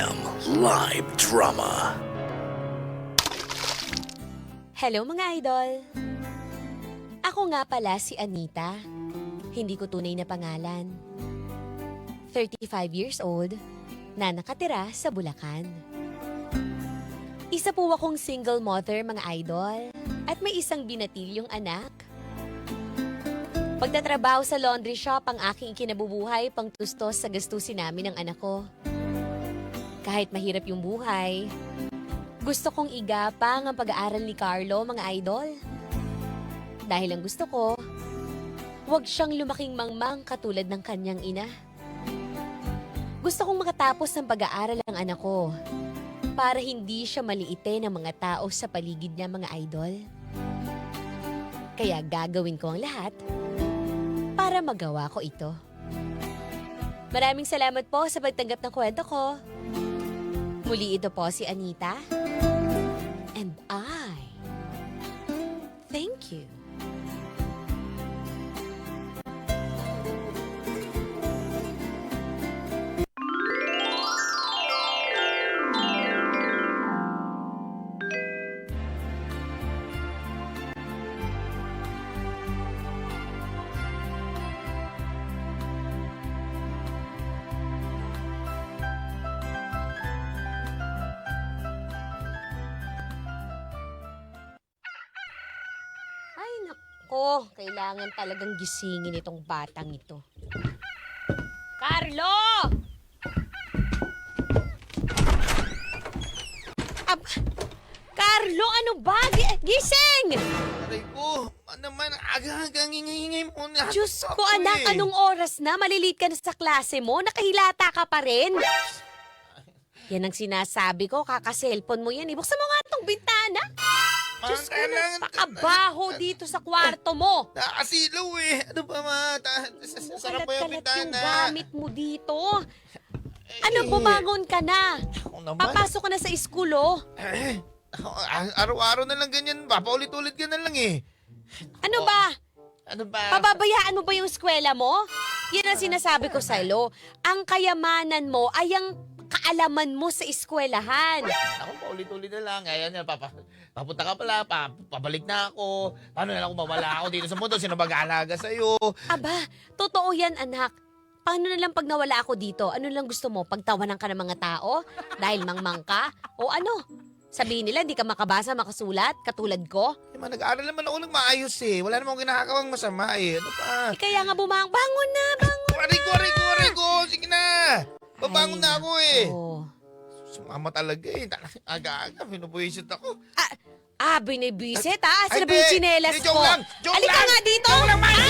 FM Live Drama. Hello mga idol! Ako nga pala si Anita. Hindi ko tunay na pangalan. 35 years old, na nakatira sa Bulacan. Isa po akong single mother mga idol at may isang binatilyong anak. Pagtatrabaho sa laundry shop ang aking kinabubuhay pang tustos sa gastusin namin ng anak ko. Kahit mahirap yung buhay, gusto kong igapang ang pag-aaral ni Carlo, mga idol. Dahil ang gusto ko, huwag siyang lumaking mangmang katulad ng kanyang ina. Gusto kong makatapos ng pag-aaral ang anak ko para hindi siya maliitin ng mga tao sa paligid niya, mga idol. Kaya gagawin ko ang lahat para magawa ko ito. Maraming salamat po sa pagtanggap ng kwento ko. Muli ito po si Anita. And I thank you. Ay, nako. Kailangan talagang gisingin itong batang ito. Carlo! Carlo, ano ba? Gising! Aray ko, ano man, aga-aga ngingay mo na. Diyos ko, anak, anong oras na? Malilate ka na sa klase mo? Nakahilata ka pa rin? Yan ang sinasabi ko, kaka-cellphone mo yan. Ibuksan mo nga itong bintana. Diyos ko, napakabaho dito sa kwarto mo. Nakasilaw eh. Ano ba sarap mo yung Kalat-kalat bintana. yung gamit mo dito. Ano, bumangon ka na. Ako naman. Papasok ka na sa school, oh. Araw-araw na lang ganyan ba? Paulit-ulit ka na lang eh. Ano ba? Ano ba? Pababayaan mo ba yung eskwela mo? Yan ang sinasabi ko sa'yo. Ang kayamanan mo ay ang kaalaman mo sa eskwelahan. Ako paulit-ulit na lang. Ayan na, papunta ka pala, pabalik na ako. Paano na lang kung mawala ako dito sa mundo? Sino mag-aalaga sa'yo? Aba, totoo yan, anak. Paano na lang pag nawala ako dito? Ano lang gusto mo? Pagtawanan ka ng mga tao? Dahil mangmang ka? O ano? Sabihin nila, di ka makabasa, makasulat, katulad ko? Eh, nag-aaral naman ako ng maayos eh. Wala namang ginakawang masama eh. Ano pa? Kaya nga bangon na, bangon. Aray ko. Sige na. Babangon na ako eh. Oh. Sumama talaga eh. Aga-aga, pinubuisit ako. Binibisit ha? Sila ba Ay, yung di. tsinelas Di, joke ko? lang, joke Halika lang. nga dito! Joke lang, Mike.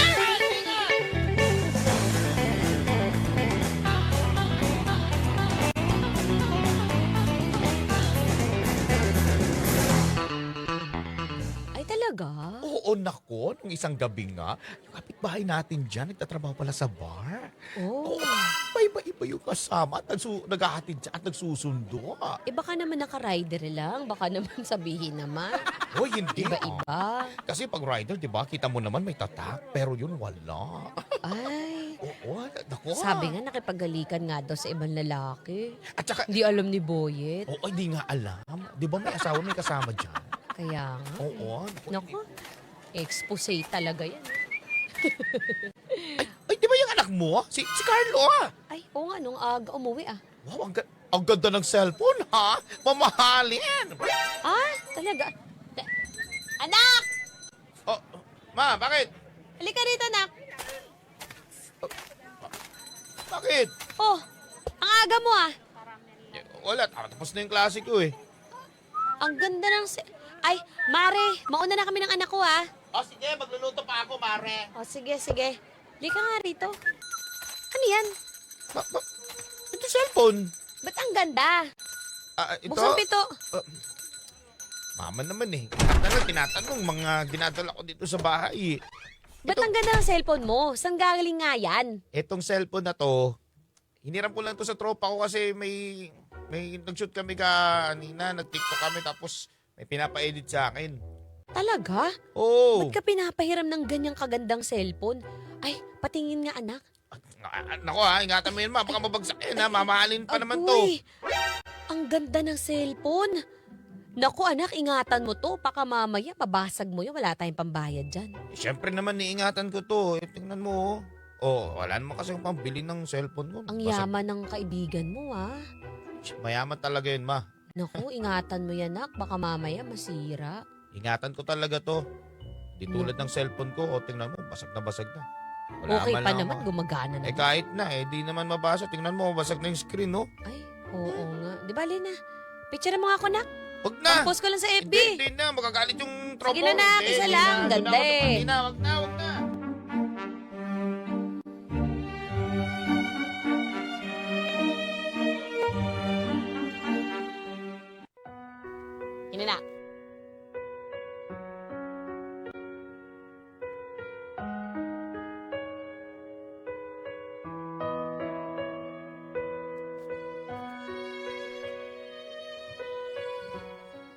Ay, talaga? Oo, nako. Nung isang gabi nga, yung kapitbahay natin dyan, nagtatrabaho pala sa bar. Oh. Oo, iba-iba yung kasama at naghahatid siya at nagsusundo. Baka naman naka-rider lang. Baka naman sabihin naman. Oh, hindi. Iba-iba. Kasi pag rider, di ba, kita mo naman may tatak, pero yun wala. Ay. Oo, nako. Sabi nga, nakipagalikan nga daw sa ibang lalaki. At saka, Hindi alam ni Boyet. oo, hindi nga alam. Di ba may asawa, may kasama dyan? Kaya nga. Oo. Naku, expose talaga yan. Ay, di ba yung anak mo? Si Carlo, ah. Ay, oo nga, nung aga umuwi ah. Wow, ang ganda ng cellphone, ha? Mamahalin. Talaga. Anak! Oh, ma, bakit? Halika rito, anak. Bakit? Oh, ang aga mo ah. Wala, tapos na yung klase ko eh. Ang ganda ng... Ay, Mare, mauna na kami ng anak ko ah. Oh, sige, magluluto pa ako, Mare. O, sige. Halika nga rito. Ano yan? Ito cellphone. Ba't ang ganda? Ito? Buksan pito. Mama naman eh. Tinatanong mga ginadala ko dito sa bahay eh. Ba't ang ganda ng cellphone mo? Saan galing nga yan? Itong cellphone na to, hiniram ko lang to sa tropa ko kasi may nag-shoot kami kanina, nag-TikTok kami tapos may pinapa-edit sa akin. Talaga? Oo. Ba't ka pinapahiram ng ganyang kagandang cellphone? Ay, patingin nga anak. Nako ha, ingatan mo yun ma, baka mabagsak yan ha, mamahalin pa naman to. Agoy, Ang ganda ng cellphone. Naku anak, ingatan mo to. Baka mamaya mabasag mo yun. Wala tayong pambayad dyan. Siyempre naman, niingatan ko to. Tingnan mo. Wala naman kasi akong pambili ng cellphone ko. Ang yaman ng kaibigan mo ah. Mayaman talaga yun, ma. Naku, ingatan mo yan nak. Baka mamaya masira. Ingatan ko talaga to. Di tulad ng cellphone ko. Tingnan mo, basag na basag na. Okay pa lang naman, gumagana naman. kahit na, di naman mabasa. Tingnan mo, basag na yung screen, no? Ay, oo nga. Di ba, Lina? Picture mo nga ako, nak. Wag na! Post ko lang sa FB. Hindi na, magagalit yung tropo. Sige na, nak. Isa lang. Ganda eh. Hindi na, wag na, wag na. Yun na, nak.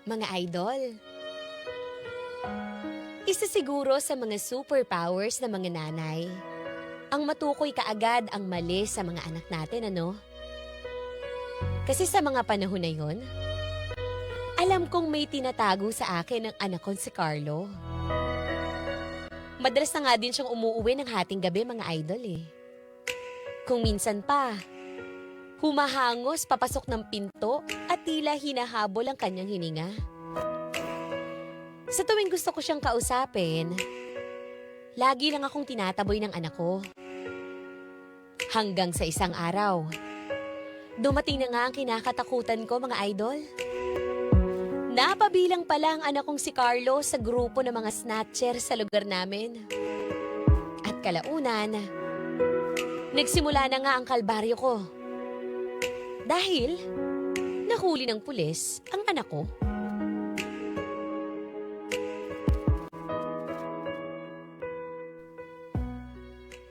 Mga idol, isa siguro sa mga superpowers ng mga nanay ang matukoy kaagad ang mali sa mga anak natin, ano? Kasi sa mga panahon na yon, alam kong may tinatago sa akin ang anak kong si Carlo. Madalas na nga din siyang umuuwi ng hating gabi, mga idol eh. Kung minsan pa, humahangos papasok ng pinto at tila hinahabol ang kanyang hininga. Sa tuwing gusto ko siyang kausapin, lagi lang akong tinataboy ng anak ko. Hanggang sa isang araw, dumating na nga ang kinakatakutan ko, mga idol. Napabilang pala ang anak kong si Carlo sa grupo ng mga snatcher sa lugar namin. At kalaunan, nagsimula na nga ang kalbaryo ko. Dahil nahuli ng pulis ang anak ko.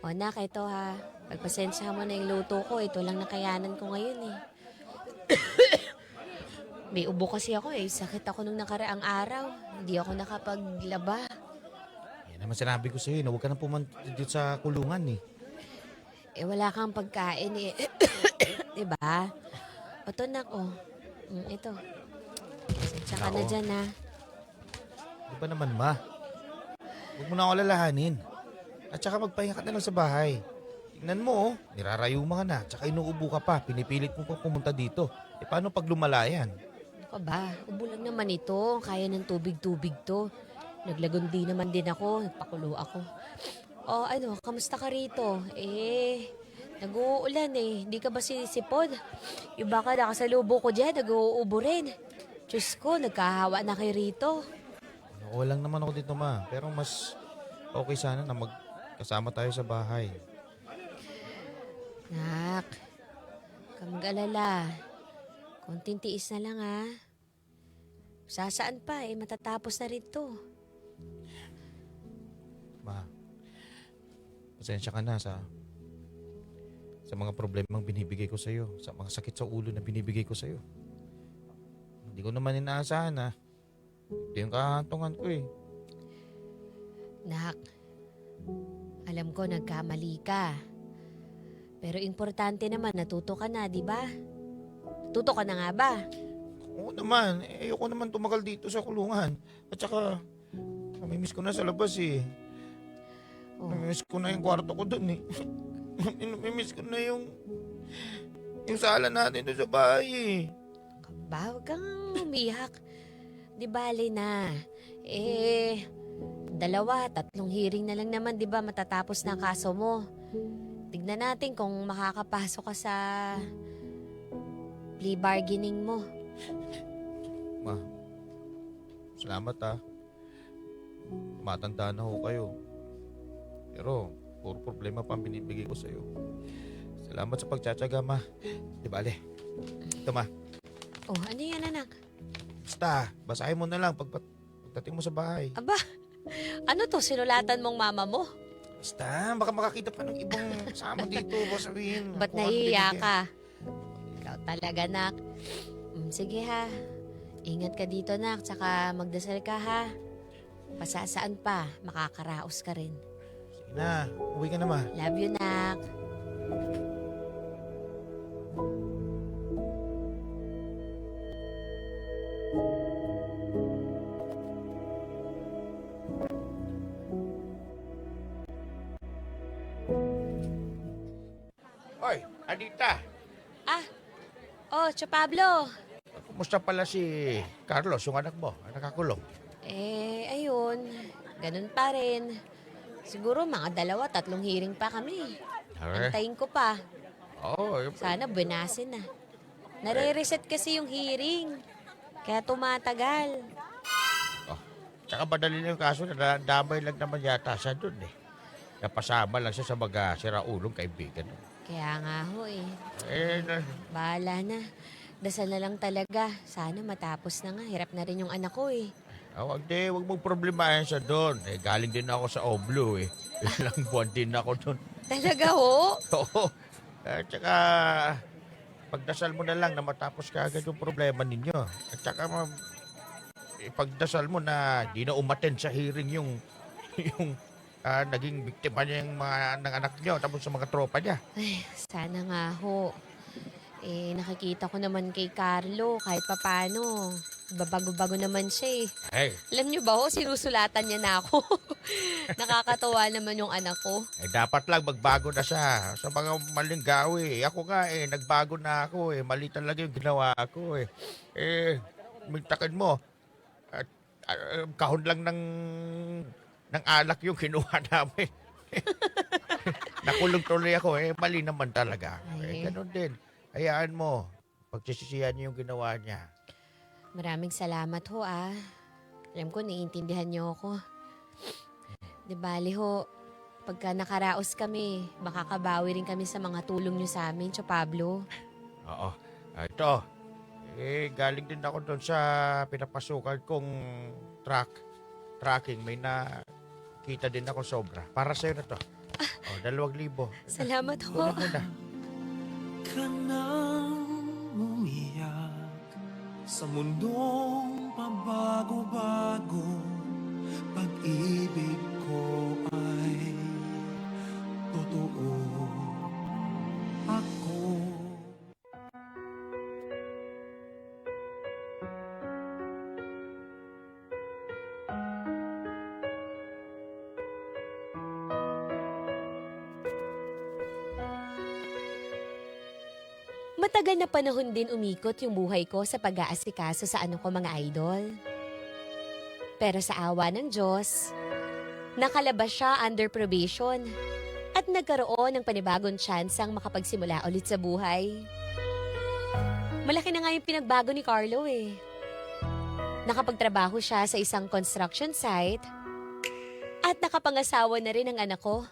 O anak, ito ha. Pagpasensya mo na yung luto ko. Ito lang nakayanan ko ngayon eh. May ubo kasi ako eh. Sakit ako nung nakaraang araw. Hindi ako nakapaglaba. Yan naman sinabi ko sa'yo, huwag ka na pumunta dito sa kulungan eh. Wala kang pagkain eh. Diba? O to nak, ito. Pasensya ka na dyan ha. Di ba naman, ma? Huwag mo na ako lalahanin. At saka magpahinga ka na lang sa bahay. Tingnan mo, nirarayuma ka na. Tsaka inuubo ka pa. Pinipilit mo pa pumunta dito. Paano pag lumalayan? Ako ba? Ubo lang naman ito. Kaya ng tubig-tubig to. Naglagundi naman din ako. Nagpakulo ako. Kamusta ka rito? Nag-uulan eh. Hindi ka ba sinisipod? Yung baka nakasalubo ko dyan, nag-uubo rin. Diyos ko, nagkahawa na kayo rito. Walang naman ako dito, ma. Pero mas okay sana na magkasama tayo sa bahay. Nak, huwag kang mag-alala. Konting tiis na lang ha. Sasaan pa matatapos na rin to. Ma, pasensya ka na sa mga problemang binibigay ko sa'yo. Sa mga sakit sa ulo na binibigay ko sa'yo. Hindi ko naman inaasahan na ito yung kahantungan ko eh. Nak, alam ko nagkamali ka. Pero importante naman, natuto ka na, di ba? Natuto ka na nga ba? Oo naman, ayoko naman tumagal dito sa kulungan. At saka, namimiss ko na sa labas eh. Oh. Namimiss ko na yung kwarto ko dun eh. Namimiss ko na yung sala natin doon sa bahay eh. Ba, huwag kang umiyak. Di bale na. 2, 3 hearing na lang naman, di ba, matatapos na kaso mo. Tignan natin kung makakapasok ka sa plea bargaining mo. Ma, salamat ha. Tumatanda na ho kayo. Pero, puro problema pa ang binibigay ko sa'yo. Salamat sa pagtsatsaga, ma. Di bale. Ito, ma. Oh, ano yan, anak? Basta, basahin mo na lang pagdating mo sa bahay. Aba, ano to? Sinulatan mong mama mo? Basta, baka makakita pa ng ibang kasama dito. Baka sabihin. Ba't kung ano nahihiya binigyan. ka? Ikaw talaga, nak. Sige ha. Ingat ka dito, nak. Tsaka magdasal ka, ha. Pasasaan pa, makakaraos ka rin. Sige na, uwi ka na, ma. Love you, nak. Anita, Tio Pablo. kumusta pala si Carlos, yung anak mo? Nakakulong. Ayun. Ganun pa rin. Siguro mga 2, 3 hearing pa kami. Antayin ko pa. Oo, Sana buwinasin na. Nare-reset kasi yung hearing. Kaya tumatagal. tsaka madali na yung kaso, nadamay lang naman yata siya dun eh. Napasama lang siya sa mga siraulong kaibigan. Kaya nga ho Eh, Bahala na. Dasal na lang talaga. Sana matapos na nga. Hirap na rin yung anak ko wag mong problemahin siya doon. Galing din ako sa Oblo eh. Ilang buwan din ako doon. Talaga ho? Oo. Tsaka, pagdasal mo na lang na matapos ka agad yung problema ninyo. At tsaka, ipagdasal mo na di na umattend sa hearing yung naging biktima niya yung ng anak niyo tapos sa mga tropa niya. Ay, sana nga ho. Nakikita ko naman kay Carlo kahit papano. Babago-bago naman siya Ay, Alam niyo ba ho, sinusulatan niya na ako. Nakakatawa naman yung anak ko. dapat lang magbago na siya sa mga maling gawi. Ako nga nagbago na ako Mali talaga yung ginawa ko mintakin mo. At kahon lang ng alak yung kinuha namin. Nakulong tuloy ako mali naman talaga. Ay. Ganun din. Hayaan mo. Pagsisisihan niyo yung ginawa niya. Maraming salamat ho Alam ko, naiintindihan niyo ako. Di bali ho, pagka nakaraos kami, makakabawi rin kami sa mga tulong niyo sa amin, Tio Pablo. Oo. Ito. Galing din ako doon sa pinapasukan kong tracking. May nakita din ako sobra. Para sa'yo na to. 2,000. Salamat ho. Kunin mo na. Ka nang umiyak sa mundong pabago-bago. Pag-ibig ko ay totoo. Ako Matagal na panahon din umikot yung buhay ko sa pag-aasikaso sa ko mga idol. Pero sa awa ng Diyos, nakalabas siya under probation at nagkaroon ng panibagong tsansang makapagsimula ulit sa buhay. Malaki na nga yung pinagbago ni Carlo Nakapagtrabaho siya sa isang construction site at nakapangasawa na rin ang anak ko.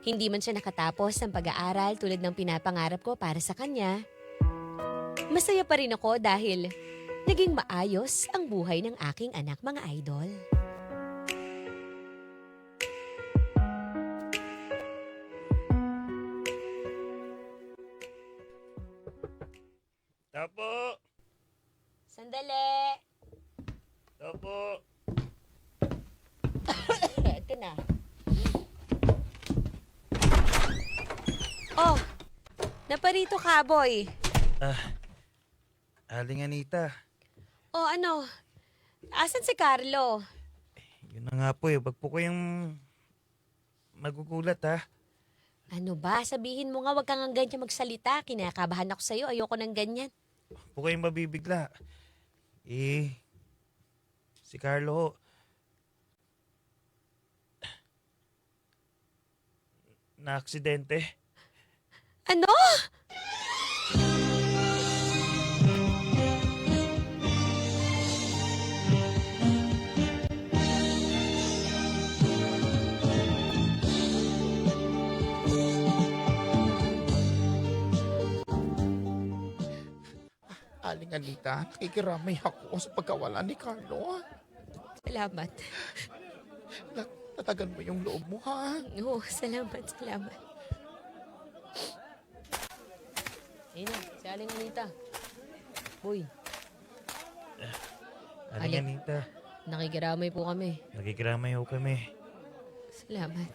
Hindi man siya nakatapos ng pag-aaral tulad ng pinapangarap ko para sa kanya. Masaya pa rin ako dahil naging maayos ang buhay ng aking anak, mga idol. Tapo! Sandali! Tapo! Ito na. Oh, naparito ka, boy. Aling Anita, Oh, ano? Asan si Carlo? yun na nga po wag po kayong magugulat ha. Ano ba? Sabihin mo nga, wag kang ang ganyan magsalita. Kinakabahan ako sa'yo. Ayoko ng ganyan. Huwag po kayong mabibigla. Si Carlo, na-aksidente. Ano? Aling Anita, nakikiramay ako sa pagkawala ni Carlo. Salamat. Tatagan mo yung loob mo, ha? Oo, salamat. Ayun na, si Aling Anita. Boy, Aling Anita, nakikiramay po kami. nakikiramay ho kami. Salamat.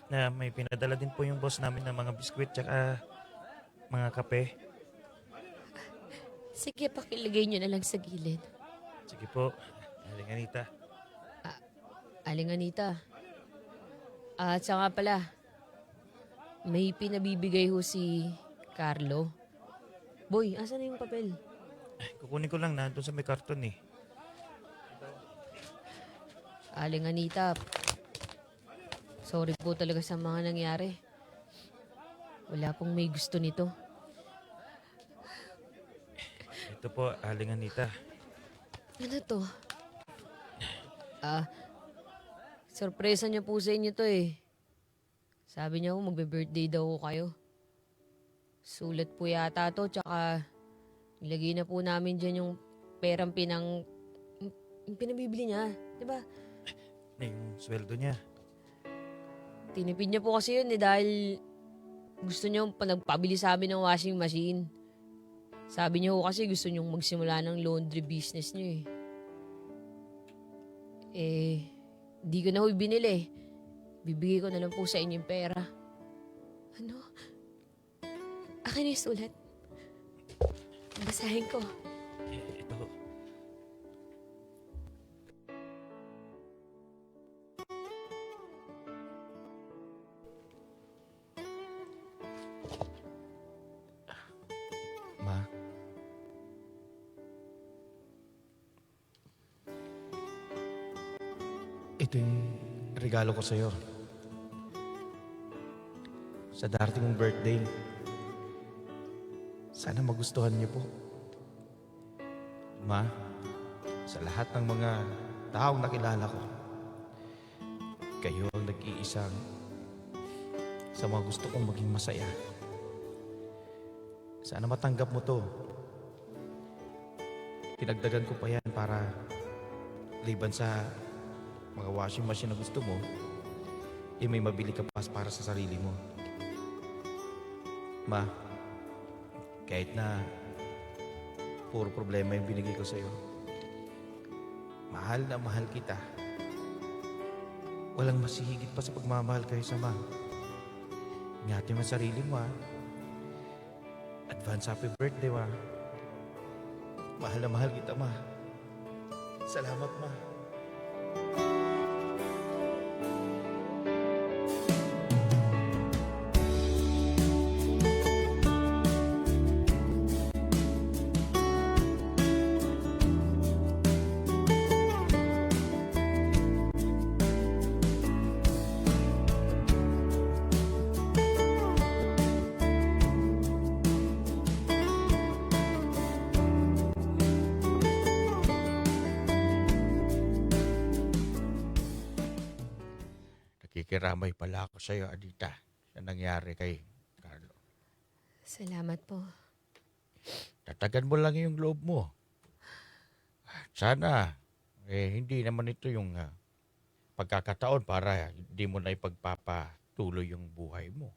Na may pinadala din po yung boss namin ng mga biskwit tsaka mga kape. Sige, pakilagay nyo na lang sa gilid. Sige po, Aling Anita. Aling Anita. At saka pala, May pinabibigay ho si Carlo. Boy, asan na yung papel? Kukunin ko lang na doon sa may karton eh. Aling Anita, sorry po talaga sa mga nangyari. Wala pong may gusto nito. Ito po, Aling Anita. Ano to? Sorpresa niya po sa inyo to eh. Sabi niya ho, magbe-birthday daw ho kayo. Sulat po yata to, tsaka nilagay na po namin dyan yung perang yung pinabibili niya. Diba? Yung sweldo niya. Tinipid niya po kasi yun eh dahil gusto niya nagpabili sa amin ng washing machine. Sabi niya ho kasi gusto niyong magsimula ng laundry business niyo eh. Di ko na ho binili. Bibigay ko na lang po sa inyo yung pera. Ano? Akin na yung sulat. Basahin ko. Ito. Ma. Ito yung regalo ko sa'yo. Sa darating mong birthday. Sana magustuhan niyo po. Ma, sa lahat ng mga taong nakilala ko, kayo ang nag-iisang sa mga gusto kong maging masaya. Sana matanggap mo to. Tinagdagan ko pa yan para liban sa mga washing machine na gusto mo, may mabili ka pa para sa sarili mo. Ma, kahit na puro problema yung binigay ko sa'yo, mahal na mahal kita. Walang masihigit pa sa pagmamahal kayo sa ma. Ingatan mo ang sarili mo, ha. Advance happy birthday, ma. Mahal na mahal kita, ma. Salamat, ma. Nakikiramay pala ako sa'yo, Anita, sa nangyari kay Carlo. Salamat po. Tatagan mo lang yung loob mo. Sana, hindi naman ito yung pagkakataon para hindi mo na ipagpapatuloy yung buhay mo.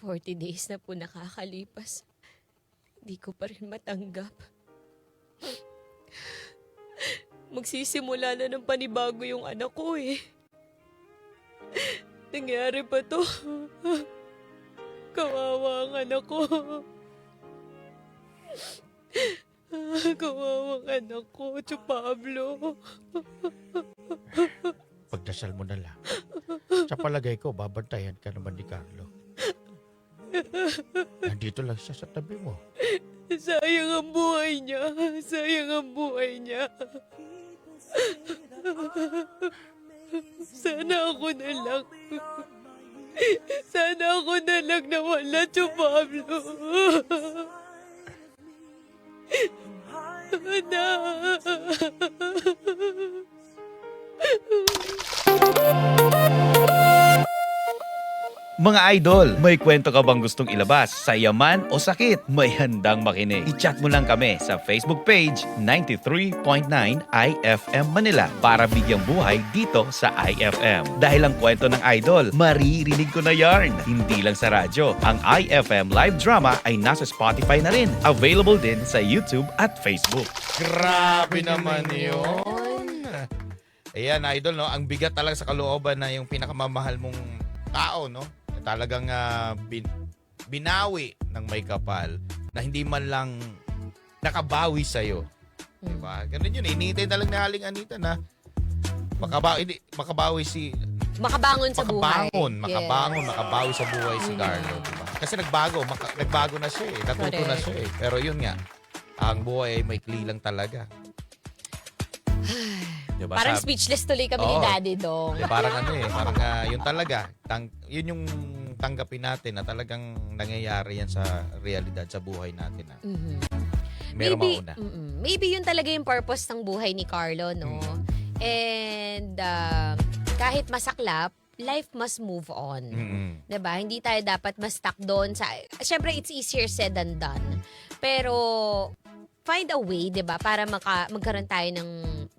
40 days na po nakakalipas. Hindi ko pa rin matanggap. Magsisimula na ng panibago yung anak ko eh. Nangyari pa to. Kawawa ang anak ko. Kawawa ang anak ko, Tio Pablo. Pagdasal mo na lang. Sa palagay ko, babantayan ka naman ni Carlo. Nandito lang siya sa tabi mo. Sayang ang buhay niya. Sayang ang buhay niya. Sana ako na lang. Sana ako na lang nawala, Tio Pablo. Anak. Mga idol, may kwento ka bang gustong ilabas sa yaman o sakit? May handang makinig. I-chat mo lang kami sa Facebook page 93.9 IFM Manila para bigyang buhay dito sa IFM. Dahil ang kwento ng idol, maririnig ko na yarn. Hindi lang sa radyo. Ang IFM live drama ay nasa Spotify na rin. Available din sa YouTube at Facebook. Grabe naman yun. Ayan, idol, no? Ang bigat talaga sa kalooban na yung pinakamamahal mong tao, no? Talagang binawi ng may kapal na hindi man lang nakabawi sa'yo. Diba? Ganun yun. Inintay na lang ni Aling Anita na makabawi si Makabangon sa buhay. Makabawi sa buhay si Carlo. Diba? Kasi nagbago na siya eh. Natuto na Correct. siya eh. Pero yun nga, ang buhay ay maikli lang talaga. Diba? Parang Sabi- speechless tuloy kami ni Oo. Daddy Dong. Parang parang yun talaga. Yun yung tanggapin natin na talagang nangyayari yan sa realidad, sa buhay natin. Mhm. Meron mauna. Maybe yun talaga yung purpose ng buhay ni Carlo, no? And kahit masaklap, life must move on. Mm-mm. 'Di ba? Hindi tayo dapat ma-stuck doon sa syempre it's easier said than done. Pero find a way, 'di ba, para magkaroon tayo ng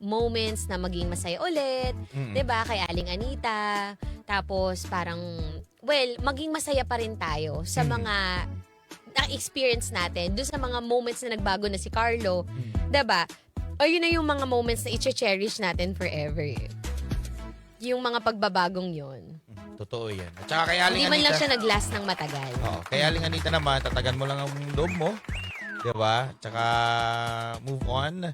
moments na maging masaya ulit, Mm-mm. 'di ba? Kay Aling Anita. Tapos parang maging masaya pa rin tayo sa mga na-experience natin, doon sa mga moments na nagbago na si Carlo. 'Di ba? O yun na yung mga moments na i-cherish natin forever. Yung mga pagbabagong yun. Totoo yan. At saka kay Aling Hindi man lang Anita, siya nag-last ng matagal. kay Aling Anita naman, tatagan mo lang ang loob mo. Diba? Tsaka move on.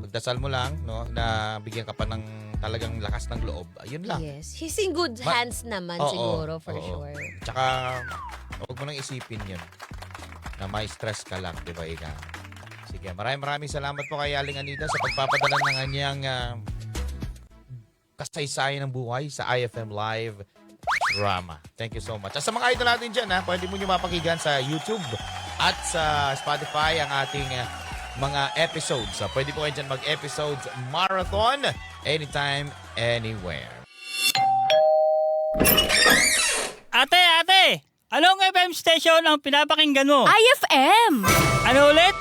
Magdasal mo lang, no? Na bigyan ka pa ng talagang lakas ng loob. Ayun lang. Yes. He's in good hands naman Oo, siguro, for oo. sure. Tsaka, huwag mo nang isipin yun. Na may stress ka lang, di ba, Ika? Sige, maraming salamat po kay Aling Anita sa pagpapadala ng kanyang kasaysayan ng buhay sa IFM Live drama. Thank you so much. At sa mga idol natin dyan, pwede mo nyo mapakinggan sa YouTube at sa Spotify ang ating mga episodes. Pwede po kayo dyan mag-episodes marathon anytime, anywhere. Ate! Anong FM station ang pinapakinggan mo? IFM! Ano ulit?